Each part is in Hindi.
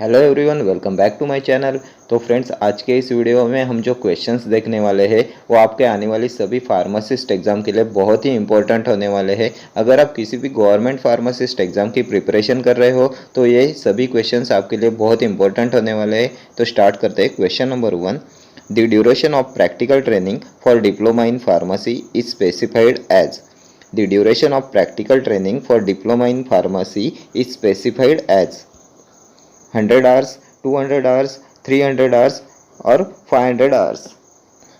Hello everyone, welcome back to my channel. तो फ्रेंड्स, आज के इस वीडियो में हम जो क्वेश्चंस देखने वाले हैं वो आपके आने वाली सभी फार्मासिस्ट एग्जाम के लिए बहुत ही इंपॉर्टेंट होने वाले हैं। अगर आप किसी भी गवर्नमेंट फार्मासिस्ट एग्जाम की प्रिपरेशन कर रहे हो तो ये सभी क्वेश्चंस आपके लिए बहुत इंपॉर्टेंट होने वाले हैं। तो स्टार्ट करते हैं। Question number 1, the duration of practical training for diploma in pharmacy is specified as. The duration of practical training for diploma in pharmacy is specified as 100 hours, 200 hours, 300 hours और 500 आवर्स।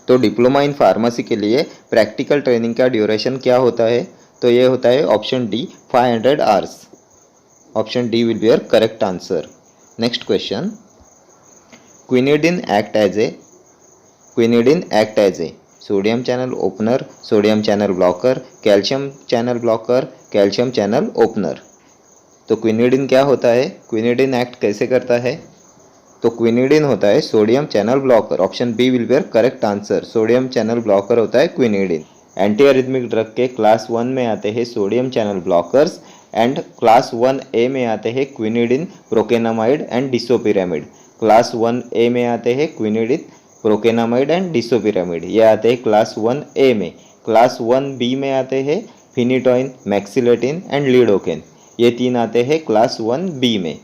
तो डिप्लोमा इन फार्मेसी के लिए प्रैक्टिकल ट्रेनिंग का ड्यूरेशन क्या होता है? तो ये होता है option D 500 hours. Option D will be your correct answer. Next question, quinidine act as a sodium channel opener, sodium channel blocker, calcium channel blocker, calcium channel opener. तो क्विनिडिन क्या होता है? क्विनिडिन एक्ट कैसे करता है? तो क्विनिडिन होता है sodium channel blocker. Option B will be correct answer. Sodium channel blocker होता है क्विनिडिन। एंटी अरिथमिक ड्रग के क्लास 1 में आते हैं sodium channel blockers and class 1A में आते हैं quinidine, procainamide and disopyramide. Class 1A में आते हैं क्विनिडिन, प्रोकेनामाइड एंड डिसोपिरामिड, ये आते हैं क्लास 1A में। क्लास 1B में आते हैं फिनिटोइन, मैक्सिलेटिन एंड लीडोकेन, ये तीन आते हैं क्लास 1B में।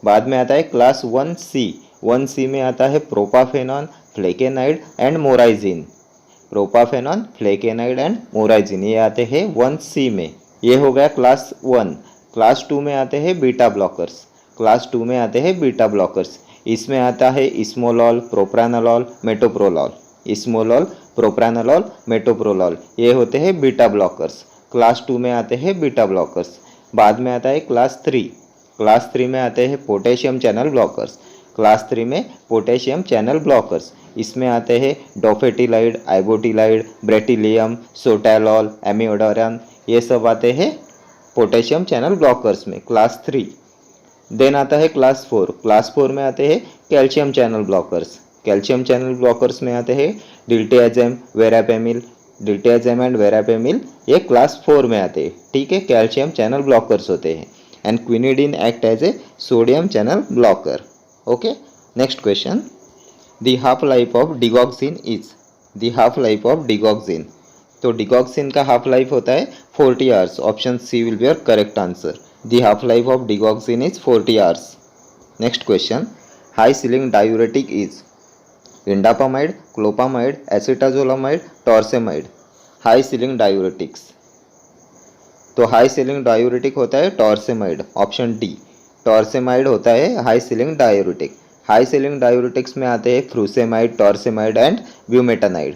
बाद में आता है क्लास 1C में आता है प्रोपाफेनॉन, फ्लेकेनाइड एंड मोराइजिन। प्रोपाफेनॉन, फ्लेकेनाइड एंड मोराइजिन ये आते हैं 1C में। ये हो गया क्लास 1। क्लास 2 में आते हैं बीटा ब्लॉकर्स। क्लास 2 में आते हैं बीटा ब्लॉकर्स। इसमें आता है इस्मोलॉल, प्रोप्रानोलॉल, मेटोप्रोलॉल। इस्मोलॉल, प्रोप्रानोलॉल, मेटोप्रोलॉल, ये होते हैं बीटा ब्लॉकर्स। क्लास 2 में आते हैं बीटा ब्लॉकर्स। बाद में आता है क्लास 3। क्लास 3 में आते हैं पोटेशियम चैनल ब्लॉकर्स। क्लास 3 में पोटेशियम चैनल ब्लॉकर्स, इसमें आते हैं डोफेटिलाइड, आइबोटिलाइड, ब्रेटिलियम, सोटैलॉल, एमिओडारन, ये सब आते हैं पोटेशियम चैनल ब्लॉकर्स में, क्लास 3। देन आता है क्लास 4। क्लास 4 में आते हैं calcium channel blockers. Calcium channel blockers में आते हैं डिल्टियाजेम, वेरापेमिल, डिल्टियाजेम एंड वेरापेमिल, ये क्लास 4 में आते हैं। ठीक है, कैल्शियम चैनल ब्लॉकर्स होते हैं। And quinidine act as a sodium channel blocker. Okay, next question, the half life of digoxin is. The half life of digoxin, तो डिगॉक्सिन का हाफ लाइफ होता है 40 hours. Option C will be your correct answer. The half life of digoxin is 40 hours. Next question, high ceiling diuretic is indapamide, clopamide, acetazolamide, torsemide. High ceiling diuretics, तो हाई सीलिंग डायूरेटिक होता है टॉर्सेमाइड। ऑप्शन डी, टॉर्सेमाइड होता है high ceiling diuretic. High ceiling diuretics में आते हैं frusemide, torsemide and ब्यूमेटानाइड।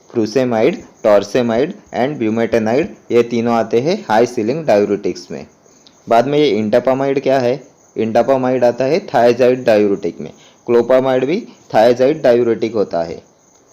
Frusemide, torsemide and ब्यूमेटानाइड, ये तीनों आते हैं हाई सीलिंग डायूरेटिक्स में। बाद में ये इंडापामाइड क्या है? इंडापामाइड आता है थायजाइड डायूरेटिक में। क्लोपामाइड भी थायजाइड डायूरेटिक होता है।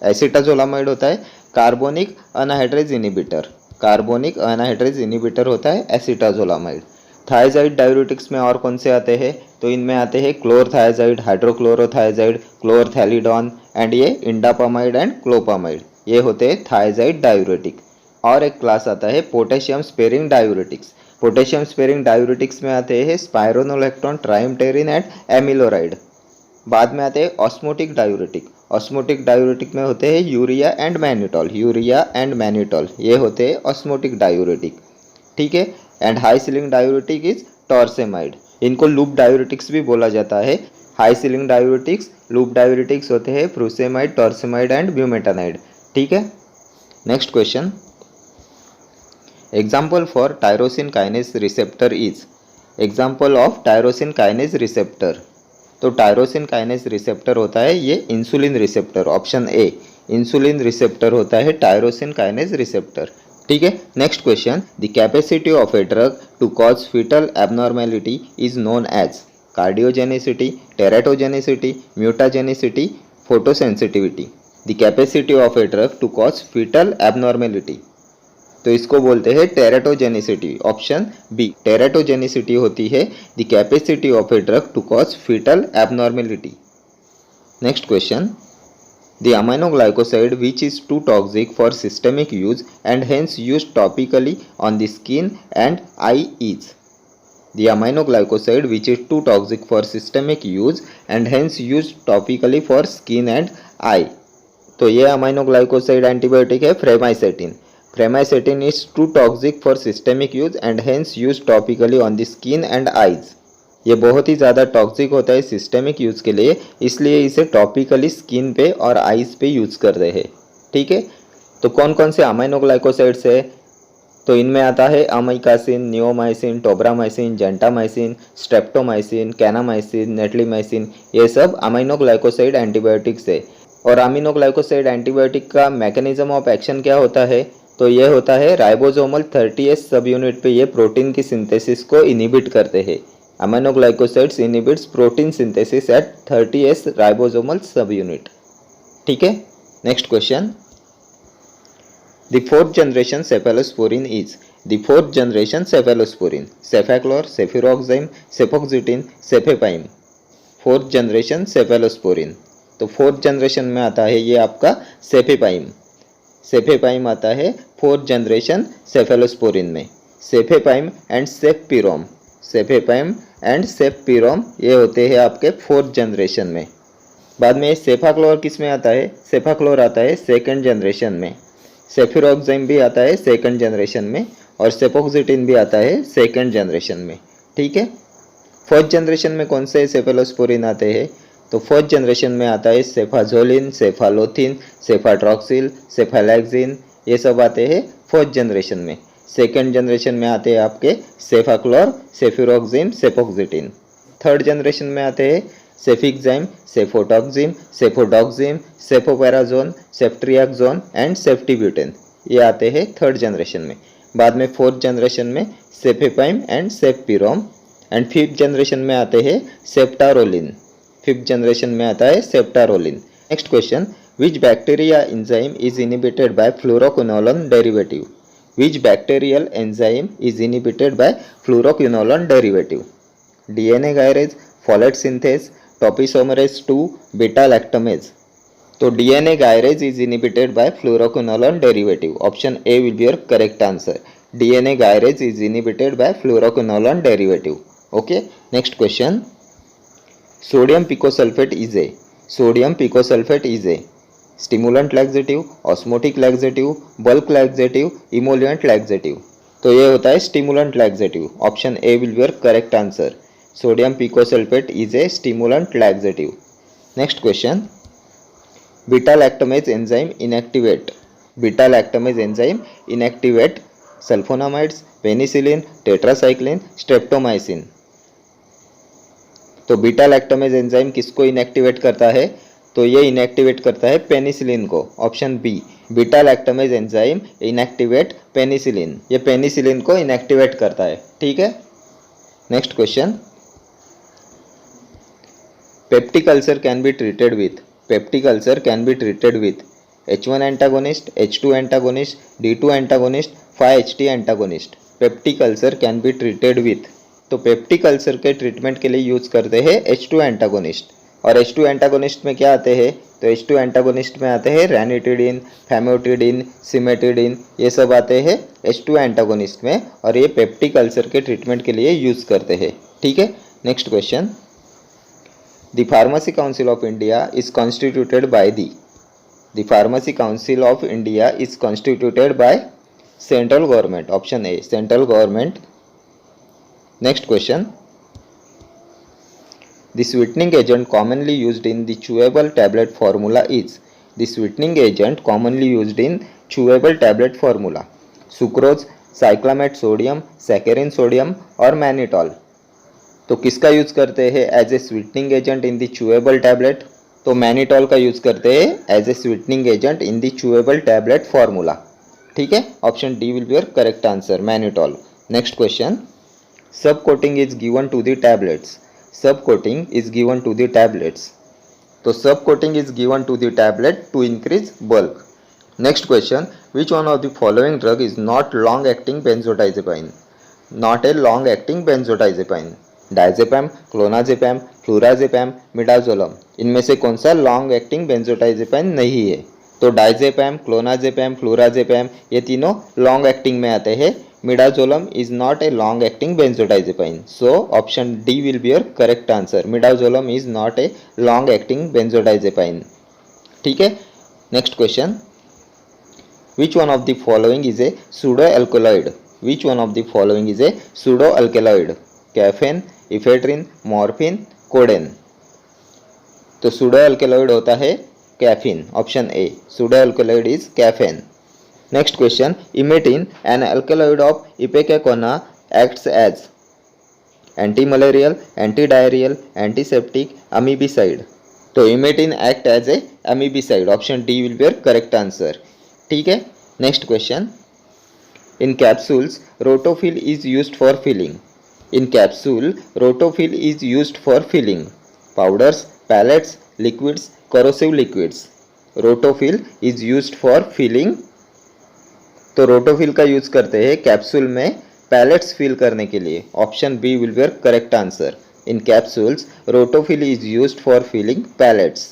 एसिटाजोलामाइड होता है carbonic anhydrase inhibitor. Carbonic anhydrase inhibitor होता है एसिटाजोलामाइड। थायजाइड डायूरेटिक्स में और कौन से आते हैं? तो इनमें आते हैं क्लोरथायजाइड, हाइड्रोक्लोरोथायजाइड, क्लोरथैलिडॉन एंड ये इंडापामाइड एंड क्लोपामाइड, ये होते हैं थायजाइड डायूरेटिक। और एक क्लास आता है potassium sparing diuretics. Potassium sparing diuretics में आते हैं स्पाइरोनोलैक्टोन, ट्राइमटेरिन एंड एमिलोराइड। बाद में आते हैं ऑस्मोटिक डायूरेटिक। ऑस्मोटिक डायूरेटिक में होते हैं urea and mannitol. Urea and mannitol, ये होते हैं ऑस्मोटिक डायूरेटिक। ठीक है, and high ceiling diuretic is torsemide. इनको लूप डायूरेटिक्स भी बोला जाता है। High ceiling diuretics, loop diuretics होते हैं फ्रूसेमाइड, टॉर्सेमाइड एंड ब्यूमेटानाइड। ठीक है, next question, example for tyrosine kinase receptor is. Example of tyrosine kinase receptor, तो टायरोसिन काइनेज रिसेप्टर होता है ये insulin receptor. Option A, insulin receptor होता है टायरोसिन काइनेज रिसेप्टर। ठीक है, next question, the capacity of a drug to cause fetal abnormality is known as cardiogenicity, teratogenicity, mutagenicity, photosensitivity. The capacity of a drug to cause fetal abnormality, तो इसको बोलते हैं टेराटोजेनिसिटी। ऑप्शन बी, टेराटोजेनिसिटी होती है the capacity of a drug to cause fetal abnormality. Next question, the amino glycoside which is too toxic for systemic use and hence use topically on the skin and eye is. The amino glycoside which is too toxic for systemic use and hence used topically for skin and eye. तो ये अमाइनो ग्लाइकोसाइड एंटीबायोटिक है framycetin. Framycetin is too toxic for systemic use and hence use topically on the skin and eyes. ये बहुत ही ज़्यादा टॉक्सिक होता है सिस्टेमिक यूज़ के लिए, इसलिए इसे टॉपिकली स्किन पे और आइज पे यूज़ कर रहे हैं. ठीक है, तो कौन कौन से अमाइनो ग्लाइकोसाइड्स है? तो इनमें आता है amikacin, neomycin, tobramycin, gentamicin, streptomycin, kanamycin, netilmicin. ये सब अमाइनो ग्लाइकोसाइड एंटीबायोटिक्स है. और अमीनो ग्लाइकोसाइड एंटीबायोटिक का मैकेनिज्म ऑफ एक्शन क्या होता है? तो ये होता है राइबोसोमल 30S सब यूनिट पे ये प्रोटीन की सिंथेसिस को इनिबिट करते हैं. Amino glycosides inhibits protein synthesis at 30S ribosomal subunit. ठीक है, next question. The fourth generation cephalosporin is the fourth generation cephalosporin, cefaclor, cefuroxime, cefoxitin, cefepime. Fourth generation cephalosporin. तो फोर्थ जनरेशन में आता है ये आपका सेफेपाइम. सेफेपाइम आता है फोर्थ जनरेशन सेफेलोस्पोरिन में. सेफेपाइम एंड सेफपिरोम, सेफेपाइम एंड सेफपिरोम ये होते हैं आपके फोर्थ जनरेशन में. बाद में सेफाक्लोर किस में आता है? सेफाक्लोर आता है सेकंड जनरेशन में. सेफिरोक्साइम भी आता है सेकंड जनरेशन में और सेफोक्सिटिन भी आता है सेकंड जनरेशन में. ठीक है, फर्स्ट जनरेशन में कौन से सेफेलोस्पोरिन आते हैं? तो फर्स्ट जनरेशन में आता है सेफाजोलिन, सेफालोथिन, सेफाट्रॉक्सिल, सेफालैक्सिन, ये सब आते हैं फर्स्ट जनरेशन में. सेकंड जनरेशन में आते हैं आपके सेफाक्लोर, सेफिरोक्सिम, सेफोक्सिटिन. थर्ड जनरेशन में आते हैं सेफिक्साइम, सेफोटॉक्सिम, सेफोडॉक्सिम, सेफोपेराजोन, सेफ्ट्रियाक्सोन एंड सेफ्टिब्यूटेन, ये आते हैं थर्ड जनरेशन में. बाद में फोर्थ जनरेशन में cefepime and cefpirome and fifth generation में आते हैं सेप्टारोलिन. फिफ्थ जनरेशन में आता है ceftaroline. Next question. Which bacteria enzyme is inhibited by fluoroquinolone derivative? Which bacterial enzyme is inhibited by fluoroquinolone derivative? DNA gyrase, folate synthase, topoisomerase 2, beta lactamase. तो DNA gyrase is inhibited by fluoroquinolone derivative. Option A will be your correct answer. DNA gyrase is inhibited by fluoroquinolone derivative. Okay, next question. Sodium picosulfate is a, sodium picosulfate is a stimulant laxative, osmotic laxative, bulk laxative, emollient laxative. तो ये होता है stimulant laxative. Option A will be your correct answer. Sodium picosulfate is a stimulant laxative. Next question. Beta lactamase enzyme inactivate. Beta lactamase enzyme inactivate sulfonamides, penicillin, tetracycline, streptomycin. तो बीटा लैक्टामेज एंजाइम किसको इनएक्टिवेट करता है? तो ये इनएक्टिवेट करता है पेनिसिलिन को. Option B, beta lactamase enzyme inactivate penicillin. ये पेनिसिलिन को इनएक्टिवेट करता है. ठीक है, next question. Peptic ulcer can be treated with. Peptic ulcer can be treated with H1 antagonist, H2 antagonist, D2 antagonist, 5-HT antagonist. Peptic ulcer can be treated with. तो पेप्टिक अल्सर के ट्रीटमेंट के लिए यूज करते हैं H2 एंटागोनिस्ट. और H2 एंटागोनिस्ट में क्या आते हैं? तो H2 एंटागोनिस्ट में आते हैं रैनिटिडिन, फैमोटिडिन, सिमेटिडिन, ये सब आते हैं H2 एंटागोनिस्ट में और ये पेप्टिक अल्सर के ट्रीटमेंट के लिए यूज करते हैं. ठीक है, next question. The Pharmacy Council of India is constituted by the Pharmacy Council of India is constituted by central government. Option A, central government. Next question. The sweetening agent commonly used in the chewable tablet formula is. The sweetening agent commonly used in chewable tablet formula. Sucrose, cyclamate sodium, saccharin sodium और mannitol. तो किसका यूज करते हैं as a sweetening agent in the chewable tablet? तो मैनिटॉल का यूज करते हैं as a sweetening agent in the chewable tablet formula. ठीक है, option D will be your correct answer, mannitol. Next question. Sub coating is given to the tablets. Sub coating is given to the tablets. तो sub coating is given to the tablet to increase bulk. Next question. Which one of the following drug is not long acting benzodiazepine? Not a long acting benzodiazepine. Diazepam, clonazepam, flurazepam, midazolam. इनमें से कौन सा लॉन्ग एक्टिंग बेंजोडाइजेपाइन नहीं है? तो डायजेपैम, क्लोनाजेपैम, फ्लोराजेपैम ये तीनों लॉन्ग एक्टिंग में आते हैं. Midazolam is not a long acting benzodiazepine. So option D will be your correct answer. Midazolam is not a long acting benzodiazepine. ठीक है. Next question. Which one of the following is a pseudoalkaloid? Which one of the following is a pseudoalkaloid? Caffeine, ephedrine, morphine, codeine. तो pseudoalkaloid होता है caffeine. Option A. pseudoalkaloid is caffeine. Next question. Imetin, an alkaloid of ipecacuanha, acts as anti-malarial, anti-diarrheal, antiseptic, amebicide. तो imetin act as a amebicide. Option D will be your correct answer. ठीक है. Next question. In capsules, rotofil is used for filling. In capsule, rotofil is used for filling powders, pellets, liquids, corrosive liquids. Rotofil is used for filling. तो रोटोफिल का यूज करते हैं कैप्सूल में पैलेट्स फिल करने के लिए. Option B will be correct answer. In capsules rotofil is used for filling pellets.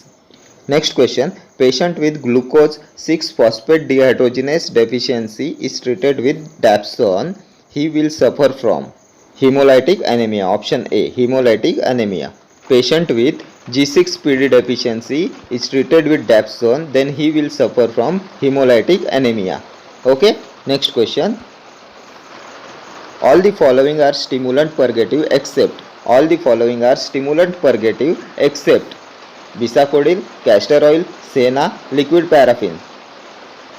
Next question. Patient with glucose 6 phosphate dehydrogenase deficiency is treated with dapsone. He will suffer from hemolytic anemia. Option A. Hemolytic anemia. Patient with G6PD deficiency is treated with dapsone, then he will suffer from hemolytic anemia. Okay. Next question. All the following are stimulant purgative except. All the following are stimulant purgative except bisacodyl, castor oil, सेना, लिक्विड पैराफिन.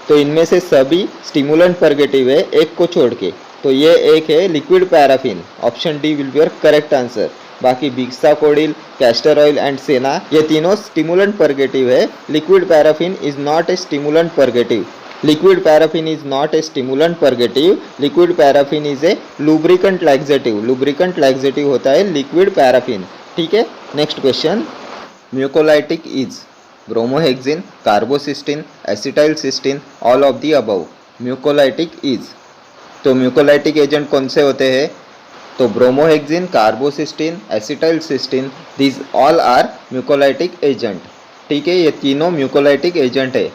तो इनमें से सभी स्टिमुलेंट पर्गेटिव है एक को छोड़ के. तो ये एक है liquid paraffin. Option D will be your correct answer. बाकी bisacodyl, castor oil and senna ये तीनों स्टिमुलेंट पर्गेटिव है. Liquid paraffin is not a stimulant purgative. Liquid paraffin is not a stimulant purgative. Liquid paraffin is a lubricant laxative. Lubricant laxative होता है लिक्विड पैराफिन. ठीक है. Next question. Mucolytic is bromhexine, carbocisteine, acetylcysteine, all of the above. Mucolytic is. तो म्यूकोलाइटिक एजेंट कौन से होते हैं? तो bromhexine, carbocisteine, acetylcysteine, these all are mucolytic agent. ठीक है. ये तीनों म्यूकोलाइटिक एजेंट है.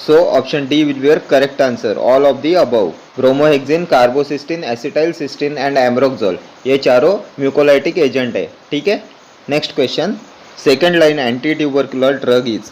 So option D will be your correct answer. All of the above. Bromhexine, carbocisteine, acetylcysteine and ambroxol ये चारों म्यूकोलाइटिक एजेंट है. ठीक है. Next question. Second line anti tubercular drug is.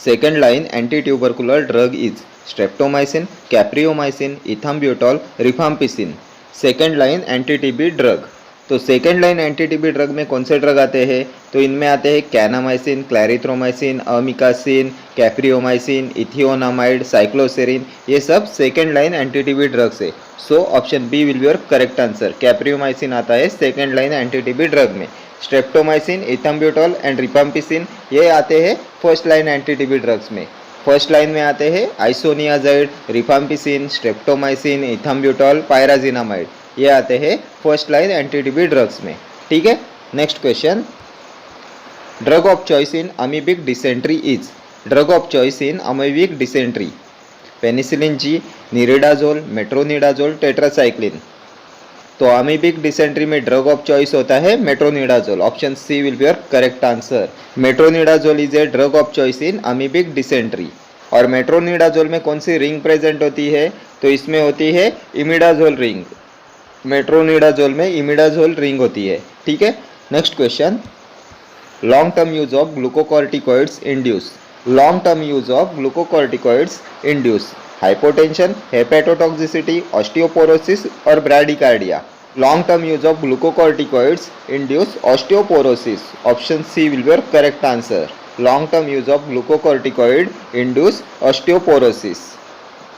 Second line anti tubercular drug is streptomycin, capreomycin, ethambutol, rifampicin. Second line anti TB drug. तो second line anti TB drug में कौन से ड्रग आते हैं? तो इनमें आते हैं kanamycin, clarithromycin, amikacin, capreomycin, ethionamide, cycloserine. ये सब second line anti TB drugs है. So option B will be your correct answer. Capreomycin आता है second line anti TB drug में. स्ट्रेप्टोमाइसिन, इथाम्ब्यूटॉल एंड रिफाम्पिसिन ये आते हैं first line anti TB drugs में. फर्स्ट लाइन में आते हैं isoniazid, rifampicin, streptomycin, ethambutol, pyrazinamide ये आते हैं first line anti TB drugs में. ठीक है. Next question. Drug of choice in amoebic dysentery is. Drug of choice in amoebic dysentery. Penicillin G, niridazole, metronidazole, tetracycline. तो अमीबिक डिसेंट्री में ड्रग ऑफ चॉइस होता है metronidazole. Option C will be your correct answer. Metronidazole is a drug of choice in amoebic dysentery. और मेट्रोनिडाजोल में कौन सी रिंग प्रेजेंट होती है? तो इसमें होती है इमिडाजोल रिंग. मेट्रोनिडाजोल में इमिडाजोल रिंग होती है. ठीक है. Next question. Long term use of glucocorticoids induce. Long term use of glucocorticoids induce hypotension, hepatotoxicity, osteoporosis और bradycardia. Long term use of glucocorticoids induce osteoporosis. Option C will be your correct answer. Long term use of glucocorticoid induce osteoporosis.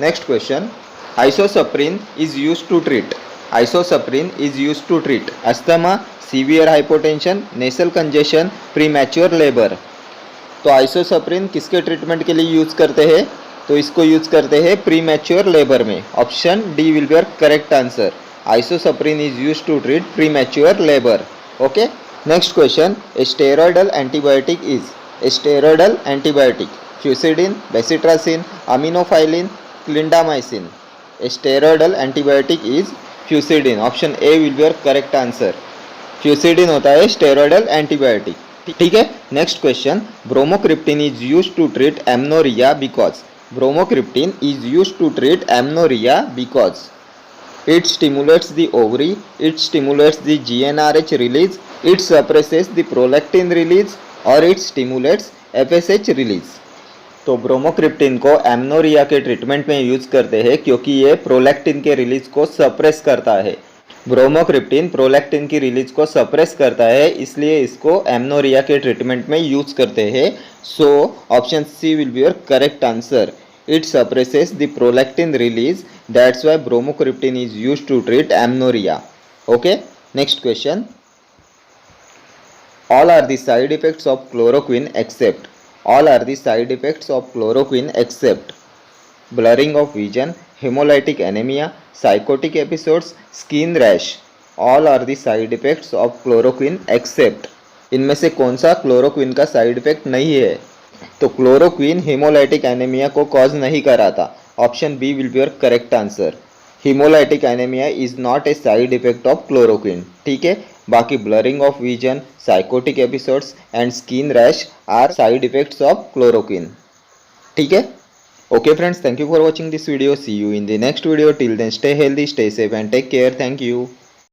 Next question. Isoxsuprine is used to treat. Isoxsuprine is used to treat asthma, severe hypotension, nasal congestion, premature labour. तो आइसोसप्रिन किसके ट्रीटमेंट के लिए यूज करते हैं? तो इसको यूज करते हैं प्रीमैच्योर लेबर में. Option D will be your correct answer. Isoxsuprine is used to treat premature labour. Okay. Next question. A steroidal antibiotic is. A steroidal antibiotic fusidin, bacitracin, aminophylline, clindamycin. A steroidal antibiotic is fusidin. Option A will be your correct answer. Fusidin होता है स्टेरॉयडल एंटीबायोटिक. ठीक है. Next question. Bromocriptine is used to treat amenorrhoea because. Bromocriptine is used to treat amenorrhea because. It stimulates the ovary, it stimulates the GnRH release, it suppresses the prolactin release और it stimulates FSH release। तो ब्रोमोक्रिप्टिन को एमनोरिया के ट्रीटमेंट में यूज करते हैं क्योंकि ये प्रोलैक्टिन के रिलीज को सप्रेस करता है। ब्रोमोक्रिप्टिन प्रोलैक्टिन की रिलीज को सप्रेस करता है, इसलिए इसको एमनोरिया के ट्रीटमेंट में यूज करते हैं। So option C will be your correct answer. It suppresses the prolactin release. That's why bromocriptine is used to treat amenorrhea. Okay. Next question. All are the side effects of chloroquine except. All are the side effects of chloroquine except blurring of vision, hemolytic anemia, psychotic episodes, skin rash. All are the side effects of chloroquine except. इनमें से कौन सा क्लोरोक्विन का साइड इफेक्ट नहीं है? तो क्लोरोक्विन हेमोलाइटिक एनीमिया को कॉज नहीं कराता। Option B will be your correct answer. Haemolytic anaemia is not a side effect of chloroquine. ठीक है, बाकी blurring of vision, psychotic episodes and skin rash are side effects of chloroquine. ठीक है, okay friends, thank you for watching this video. See you in the next video. Till then stay healthy, stay safe and take care. Thank you.